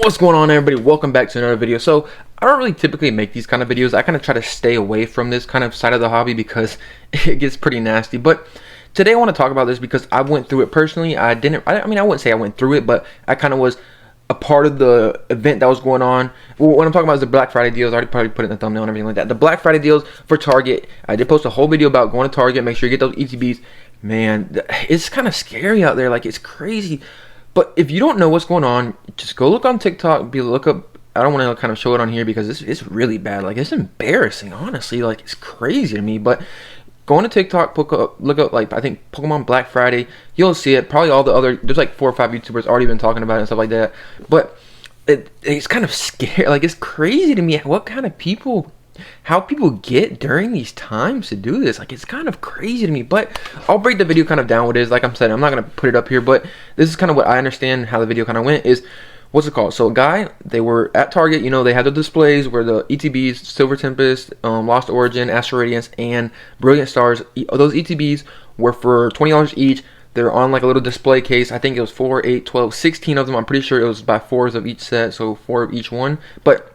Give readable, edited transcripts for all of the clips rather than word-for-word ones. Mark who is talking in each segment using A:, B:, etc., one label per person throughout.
A: What's going on, everybody? Welcome back to another video. So I don't really typically make these kind of videos. I kind of try to stay away from this kind of side of the hobby because it gets pretty nasty. But today I want to talk about this because I went through it personally. I wouldn't say I went through it, but I kind of was a part of the event that was going on. What I'm talking about is the Black Friday deals. I already probably put it in the thumbnail and everything like that. The Black Friday deals for Target. I did post a whole video about going to Target. Make sure you get those ETBs. Man, it's kind of scary out there. Like, it's crazy. But if you don't know what's going on, just go look on TikTok. Look up. I don't want to kind of show it on here because it's really bad. Like, it's embarrassing, honestly. Like, it's crazy to me. But go on to TikTok, look up like I think Pokemon Black Friday. You'll see it. Probably all the other. There's like 4 or 5 YouTubers already been talking about it and stuff like that. But it's kind of scary. Like, it's crazy to me what kind of people. How people get during these times to do this. Like, it's kind of crazy to me. But I'll break the video kind of down what it is. Like I'm saying, I'm not going to put it up here, but this is kind of what I understand how the video kind of went is, what's it called? So a guy, they were at Target, you know, they had the displays where the ETBs, Silver Tempest, Lost Origin, Astral Radiance, and Brilliant Stars, those ETBs were for $20 each. They're on like a little display case. I think it was 4, 8, 12, 16 of them. I'm pretty sure it was by 4s of each set, so 4 of each one. But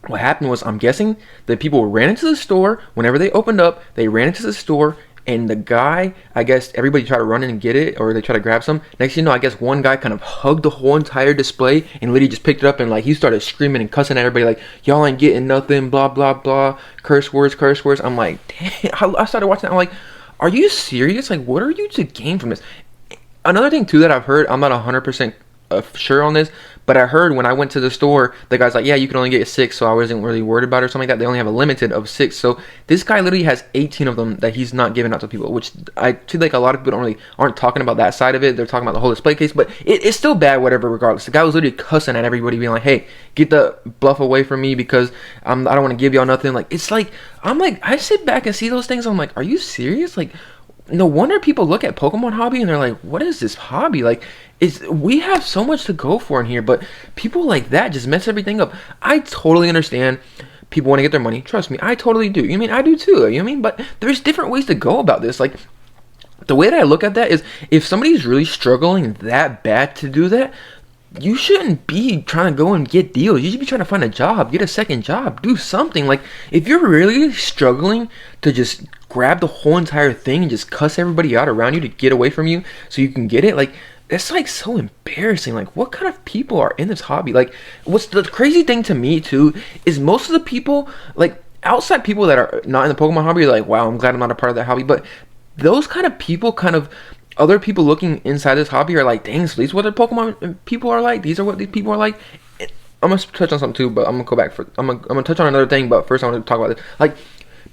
A: what happened was, I'm guessing that people ran into the store. Whenever they opened up, they ran into the store, and the guy, I guess everybody tried to run in and get it, or they tried to grab some. Next thing you know, I guess one guy kind of hugged the whole entire display and literally just picked it up, and like he started screaming and cussing at everybody like, y'all ain't getting nothing, blah blah blah, curse words, curse words. I'm like, damn. I started watching that. I'm like, are you serious? Like, what are you to gain from this? Another thing too that I've heard, I'm not 100% sure on this, but I heard when I went to the store, the guy's like, yeah, you can only get 6, so I wasn't really worried about it or something like that. They only have a limited of 6, so this guy literally has 18 of them that he's not giving out to people, which I feel like a lot of people aren't talking about that side of it. They're talking about the whole display case, but it's still bad, whatever, regardless. The guy was literally cussing at everybody, being like, hey, get the bluff away from me because I don't want to give y'all nothing. Like, it's like, I'm like, I sit back and see those things, I'm like, are you serious? Like, no wonder people look at Pokemon hobby and they're like, what is this hobby? Like, we have so much to go for in here, but people like that just mess everything up. I totally understand people want to get their money. Trust me, I totally do. You know what I mean? I do too. You know what I mean? But there's different ways to go about this. Like, the way that I look at that is, if somebody's really struggling that bad to do that, you shouldn't be trying to go and get deals. You should be trying to find a job, get a second job, do something. Like, if you're really struggling to just grab the whole entire thing and just cuss everybody out around you to get away from you so you can get it, like, it's like so embarrassing. Like, what kind of people are in this hobby? Like, what's the crazy thing to me too is most of the people, like outside people that are not in the Pokemon hobby, are like, wow, I'm glad I'm not a part of that hobby. But those kind of people, kind of other people looking inside this hobby, are like, dang, so these are what the Pokemon people are like. These are what these people are like. I'm gonna touch on something too, but I'm gonna go back for. I'm gonna touch on another thing, but first I want to talk about this. Like,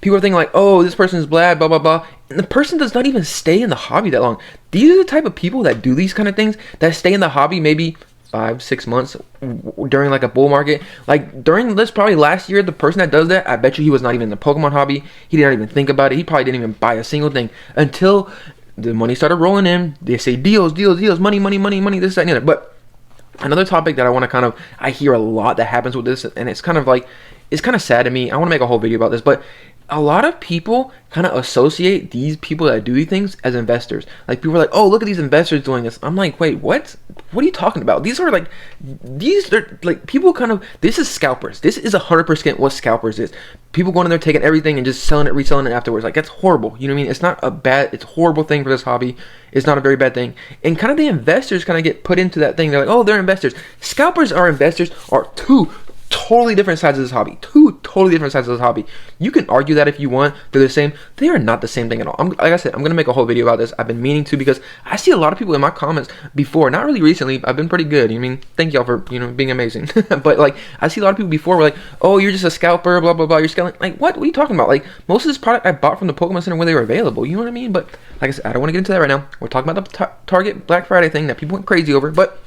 A: people are thinking like, oh, this person is blah blah blah, and the person does not even stay in the hobby that long. These are the type of people that do these kind of things, that stay in the hobby maybe 5-6 months during like a bull market. Like, during this probably last year, the person that does that, I bet you he was not even in the Pokemon hobby. He did not even think about it. He probably didn't even buy a single thing until the money started rolling in. They say deals, deals, deals, money, money, money, money, this, that, and the other. But another topic that I want to I hear a lot that happens with this, and it's kind of like, it's kind of sad to me. I want to make a whole video about this, but a lot of people kind of associate these people that do these things as investors. Like, people are like, oh, look at these investors doing this. I'm like, wait, what are you talking about? These are like people kind of, this is scalpers. This is 100% what scalpers is. People going in there, taking everything and just selling it, reselling it afterwards. Like, that's horrible. You know what I mean? It's not it's a horrible thing for this hobby. It's not a very bad thing. And kind of the investors kind of get put into that thing. They're like, oh, they're investors. Scalpers are investors, are two totally different sides of this hobby. Two totally different sides of this hobby. You can argue that if you want. They're the same. They are not the same thing at all. Like I said, I'm going to make a whole video about this. I've been meaning to, because I see a lot of people in my comments before, not really recently. I've been pretty good. You mean, thank y'all for, being amazing. But like, I see a lot of people before were like, oh, you're just a scalper, blah, blah, blah. You're scaling. Like, what are you talking about? Like, most of this product I bought from the Pokemon Center when they were available. You know what I mean? But like I said, I don't want to get into that right now. We're talking about the Target Black Friday thing that people went crazy over. But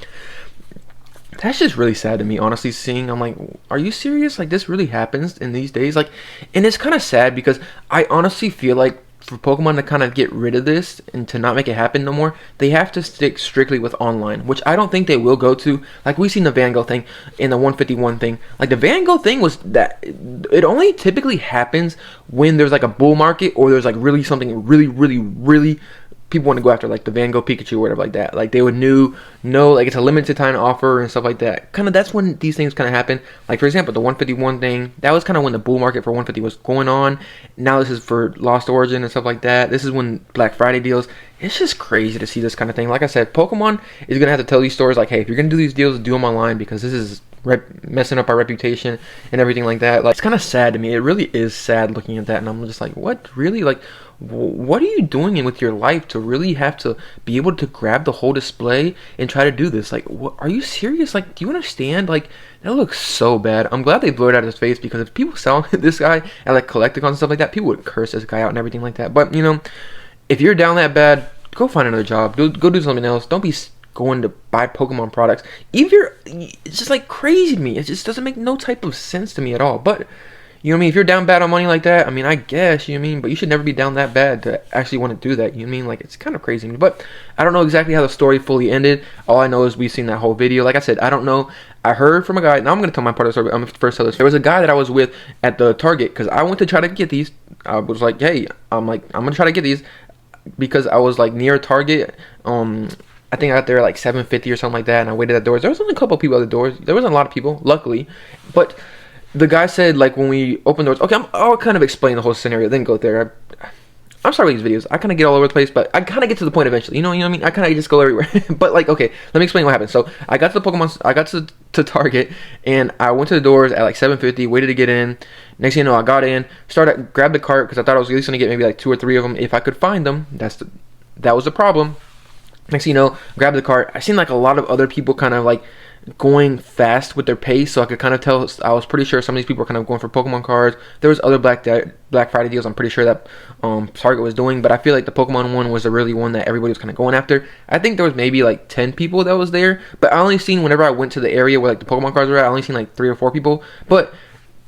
A: that's just really sad to me, honestly, seeing. I'm like, are you serious? Like, this really happens in these days? Like, and it's kind of sad because I honestly feel like for Pokemon to kind of get rid of this and to not make it happen no more, they have to stick strictly with online, which I don't think they will go to. Like, we've seen the Van Gogh thing and the 151 thing. Like, the Van Gogh thing was that it only typically happens when there's like a bull market, or there's like really something really, really, really people want to go after like the Van Gogh Pikachu or whatever like that. Like they would know like it's a limited time offer and stuff like that. Kind of that's when these things kind of happen. Like for example, the 151 thing, that was kind of when the bull market for 150 was going on. Now this is for Lost Origin and stuff like that. This is when Black Friday deals. It's just crazy to see this kind of thing. Like I said, Pokemon is gonna have to tell these stores like, hey, if you're gonna do these deals, do them online, because this is messing up our reputation and everything like that. Like it's kind of sad to me. It really is sad looking at that, and I'm just like, what, really? Like what are you doing with your life to really have to be able to grab the whole display and try to do this? Like, what, are you serious? Like, do you understand? Like, that looks so bad. I'm glad they blew it out of his face, because if people saw this guy at like Collecticons and stuff like that, people would curse this guy out and everything like that. But you know, if you're down that bad, go find another job. Go do something else. Don't be going to buy Pokemon products. It's just like crazy to me. It just doesn't make no type of sense to me at all. But you know what I mean? If you're down bad on money like that, I mean, I guess, you know what I mean? But you should never be down that bad to actually want to do that. You know what I mean? Like, it's kind of crazy to me. But I don't know exactly how the story fully ended. All I know is we've seen that whole video. Like I said, I don't know. I heard from a guy. Now I'm going to tell my part of the story. I'm going to first tell this. There was a guy that I was with at the Target, because I went to try to get these. I was like, hey, I'm going to try to get these, because I was like near Target. I think I got there at like 7:50 or something like that, and I waited at the doors. There was only a couple of people at the doors. There wasn't a lot of people, luckily. But the guy said, like, when we opened doors, okay, I'll kind of explain the whole scenario, then go there. I'm sorry with these videos. I kind of get all over the place, but I kind of get to the point eventually. You know what I mean? I kind of just go everywhere. But, like, okay, let me explain what happened. So, I got to the Pokemon, I got to Target, and I went to the doors at like 7:50, waited to get in. Next thing you know, I got in, grabbed the cart, because I thought I was at least going to get maybe like 2 or 3 of them if I could find them. That was the problem. Next thing you know, grabbed the cart. I seen like a lot of other people kind of like going fast with their pace, so I could kind of tell. I was pretty sure some of these people were kind of going for Pokemon cards. There was other Black Friday deals I'm pretty sure that Target was doing, but I feel like the Pokemon one was the really one that everybody was kind of going after. I think there was maybe like 10 people that was there, but I only seen, whenever I went to the area where like the Pokemon cards were at, I only seen like 3 or 4 people. But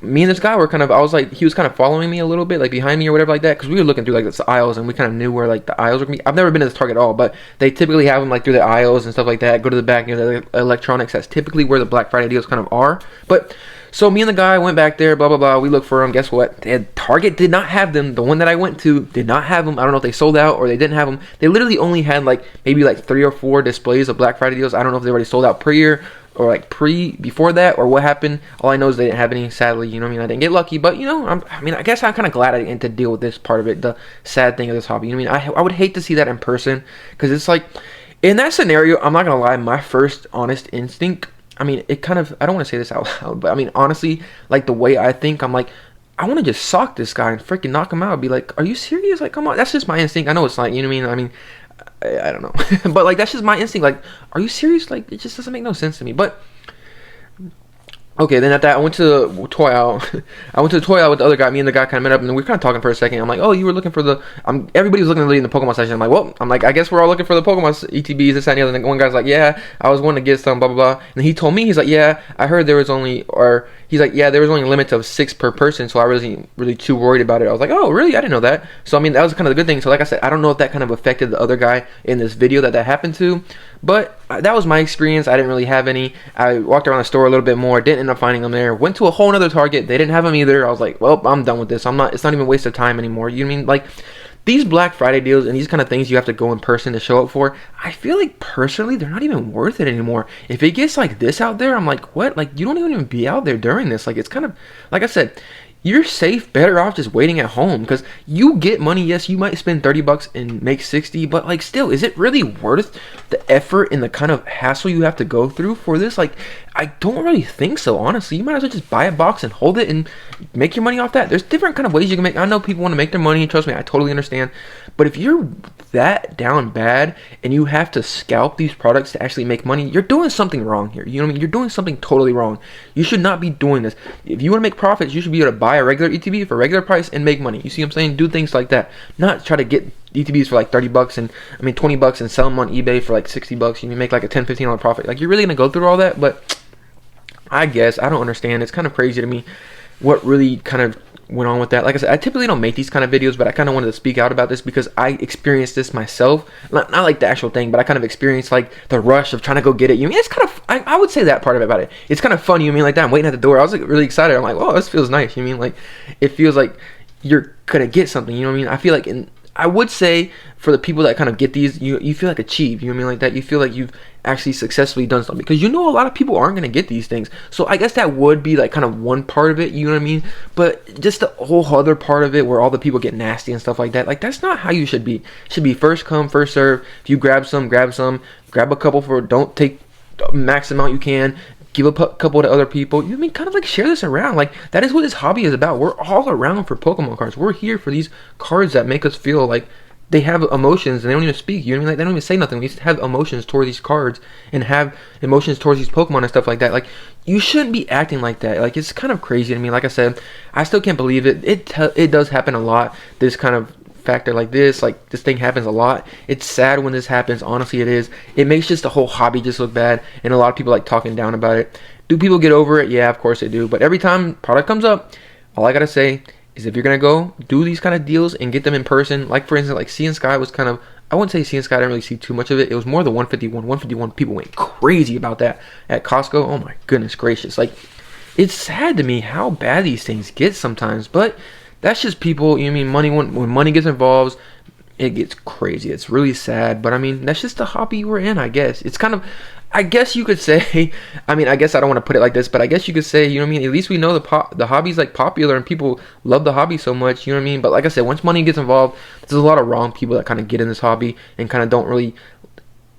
A: me and this guy were kind of, I was like, he was kind of following me a little bit, like behind me or whatever like that, because we were looking through like the aisles, and we kind of knew where like the aisles were going to be. I've never been to this Target at all, but they typically have them like through the aisles and stuff like that. Go to the back near the electronics. That's typically where the Black Friday deals kind of are. But so me and the guy went back there, blah blah blah. We looked for them. Guess what? Target did not have them. The one that I went to did not have them. I don't know if they sold out or they didn't have them. They literally only had like maybe like 3 or 4 displays of Black Friday deals. I don't know if they already sold out pre-year or like before that, or what happened. All I know is they didn't have any, sadly. You know what I mean? I didn't get lucky, but you know, I guess I'm kind of glad I didn't get to deal with this part of it, the sad thing of this hobby. You know what I mean? I would hate to see that in person, because it's like, in that scenario, I'm not gonna lie, my first honest instinct, I mean, it kind of, I don't want to say this out loud, but I mean, honestly, like the way I think, I'm like, I want to just sock this guy and freaking knock him out. Be like, are you serious? Like, come on. That's just my instinct. I know it's like, you know what I mean? I don't know. But like, that's just my instinct. Like, are you serious? Like, it just doesn't make no sense to me. But okay, then at that, I went to the toy aisle. I went to the toy aisle with the other guy. Me and the guy kind of met up, and we were kind of talking for a second. I'm like, oh, you were looking for the... everybody was looking in the Pokemon section. I'm like, well, I guess we're all looking for the Pokemon ETBs, this, that, and the other. And one guy's like, yeah, I was wanting to get some, blah, blah, blah. And he told me, he's like, yeah, I heard there was only... Or he's like, yeah, there was only a limit of 6 per person, so I wasn't really too worried about it. I was like, oh, really? I didn't know that. So, I mean, that was kind of the good thing. So, like I said, I don't know if that kind of affected the other guy in this video that happened to. But that was my experience. I didn't really have any. I walked around the store a little bit more. Didn't end up finding them there. Went to a whole other Target. They didn't have them either. I was like, well, I'm done with this. It's not even a waste of time anymore. You know what I mean? Like, these Black Friday deals and these kind of things you have to go in person to show up for, I feel like personally they're not even worth it anymore. If it gets like this out there, I'm like, what? Like, you don't even be out there during this. Like, it's kind of, like I said, you're safe, better off just waiting at home, because you get money. Yes, you might spend $30 and make 60, but like, still, is it really worth the effort and the kind of hassle you have to go through for this? Like, I don't really think so, honestly. You might as well just buy a box and hold it and make your money off that. There's different kind of ways you can make. I know people want to make their money, trust me, I totally understand. But if you're that down bad and you have to scalp these products to actually make money, you're doing something wrong here. You know what I mean? You're doing something totally wrong. You should not be doing this. If you want to make profits, you should be able to buy a regular ETB for a regular price and make money. You see what I'm saying? Do things like that. Not try to get ETBs for like $30 and $20 and sell them on eBay for like $60. You make like a $10-15 profit. Like, you're really gonna go through all that? But I guess I don't understand. It's kind of crazy to me what really kind of went on with that. Like I said, I typically don't make these kind of videos, but I kind of wanted to speak out about this because I experienced this myself. Not like the actual thing, but I kind of experienced like the rush of trying to go get it. You mean, it's kind of, I would say that part of it about it. It's kind of fun. You mean, like that, I'm waiting at the door. I was like really excited. I'm like, oh, this feels nice. You mean, like, it feels like you're gonna get something. You know what I mean? I feel like I would say for the people that kind of get these, you feel like achieved, you know what I mean, like that. You feel like you've actually successfully done something, because you know a lot of people aren't going to get these things. So I guess that would be like kind of one part of it, you know what I mean? But just the whole other part of it where all the people get nasty and stuff like that, like that's not how you should be. It should be first come, first serve. If you grab some, grab a couple for, don't take the max amount you can. Give a couple to other people. You know what I mean? Kind of like share this around. Like that is what this hobby is about. We're all around for Pokemon cards. We're here for these cards that make us feel like they have emotions and they don't even speak. You know what I mean? Like they don't even say nothing. We just have emotions toward these cards and have emotions towards these Pokemon and stuff like that. Like you shouldn't be acting like that. Like it's kind of crazy to me. Like I said, I still can't believe it. It does happen a lot. This kind of factor like this, like this thing happens a lot. It's sad when this happens. Honestly, it is. It makes just the whole hobby just look bad, and a lot of people like talking down about it. Do people get over it? Yeah, of course they do. But every time product comes up, all I gotta say is if you're gonna go do these kind of deals and get them in person, like for instance, like Sea and Sky was kind of, I wouldn't say Sea and Sky, I didn't really see too much of it. It was more the 151. People went crazy about that at Costco. Oh my goodness gracious. Like it's sad to me how bad these things get sometimes, but that's just people. You know what I mean, money, when money gets involved, it gets crazy. It's really sad, but I mean that's just the hobby we're in, I guess. It's kind of, I guess you could say, I mean, I guess I don't want to put it like this, but I guess you could say, you know what I mean, at least we know the hobby's like popular and people love the hobby so much, you know what I mean? But like I said, once money gets involved, there's a lot of wrong people that kind of get in this hobby and kind of don't really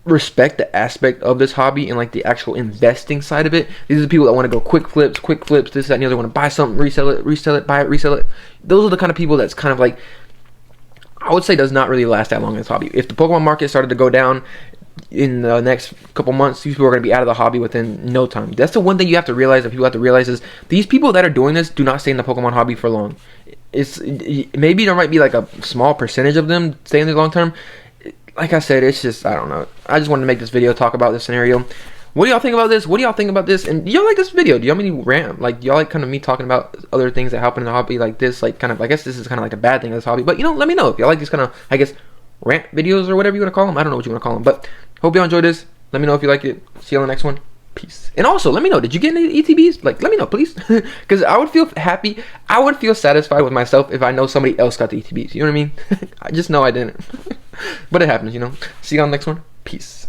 A: respect the aspect of this hobby and like the actual investing side of it. These are the people that want to go quick flips, this, that, and the other. Want to buy something, resell it, buy it, resell it. Those are the kind of people that's kind of like, I would say, does not really last that long in this hobby. If the Pokemon market started to go down in the next couple months, these people are going to be out of the hobby within no time. That's the one thing you have to realize, that people have to realize, is these people that are doing this do not stay in the Pokemon hobby for long. Maybe there might be like a small percentage of them staying there long term. Like I said, it's just, I don't know. I just wanted to make this video, talk about this scenario. What do y'all think about this? What do y'all think about this? And do y'all like this video? Do y'all mean rant? Like, do y'all like kind of me talking about other things that happen in the hobby like this? Like, kind of, I guess this is kind of like a bad thing of this hobby. But, you know, let me know if y'all like these kind of, I guess, rant videos or whatever you want to call them. I don't know what you want to call them. But hope y'all enjoyed this. Let me know if you like it. See you on the next one. Peace. And also, let me know, did you get any ETBs? Like, let me know, please. Because I would feel happy. I would feel satisfied with myself if I know somebody else got the ETBs. You know what I mean? I just know I didn't. But it happens, you know. See you on the next one. Peace.